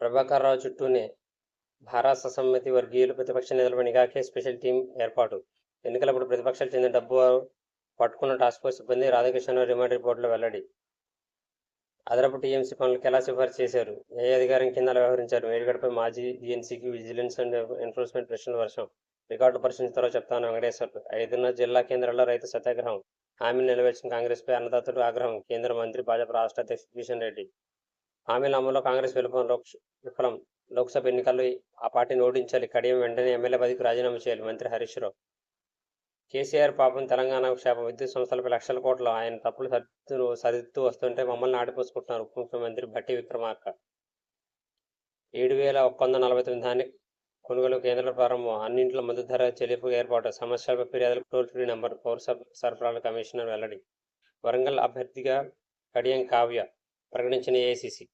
ప్రభాకర్ రావు చుట్టూనే భారత సమ్మతి వర్గీయులు ప్రతిపక్ష నేతలపై నిఘాకే స్పెషల్ టీం ఏర్పాటు. ఎన్నికలప్పుడు ప్రతిపక్షాలు చెందిన డబ్బు పట్టుకున్న టాస్క్ ఫోర్స్ సిబ్బంది రాధాకృష్ణ రిమాండ్ రిపోర్టులో వెల్లడి. అదనపు టీఎంసీ పనులకు ఎలా సిఫార్సు చేశారు? ఏ అధికారం కింద వ్యవహరించారు? మేడిగడపై మాజీ డీఎన్సీకి విజిలెన్స్ అండ్ ఎన్ఫోర్స్మెంట్ ప్రశ్నల వర్షం. రికార్డులు పరిశీలించిన చెప్తాను వెంకటేశ్వర్లు. 5 జిల్లా కేంద్రాల్లో రైతు సత్యాగ్రహం. హామీలు నెరవేర్చిన కాంగ్రెస్పై అన్నదాతలు ఆగ్రహం. కేంద్ర మంత్రి భాజపా రాష్ట్ర అధ్యక్షుడు కిషన్ రెడ్డి. హామీల అమలులో కాంగ్రెస్ విఫలం. లోక్సభ ఎన్నికల్లో ఆ పార్టీని ఓడించాలి. కడియం వెంటనే ఎమ్మెల్యే పదవికి రాజీనామా చేయాలి. మంత్రి హరీష్ రావు. కేసీఆర్ పాపం తెలంగాణకు శాపం. విద్యుత్ సంస్థలపై లక్షల కోట్లు ఆయన తప్పులు సరిదిద్దుతూ వస్తుంటే మమ్మల్ని ఆడిపోసుకుంటున్నారు ఉప ముఖ్యమంత్రి భట్టి విక్రమార్క. 7,149 ధాన్య కొనుగోలు కేంద్రాల ప్రారంభం. అన్నింటిలో మద్దతు ధర చెల్లింపు ఏర్పాటు. సమస్యలపై ఫిర్యాదులకు టోల్ ఫ్రీ నెంబర్. పౌర సరఫరాల కమిషనర్ వెల్లడి. వరంగల్ అభ్యర్థిగా కడియం కావ్య ప్రకటించిన ఏఐసీసీ.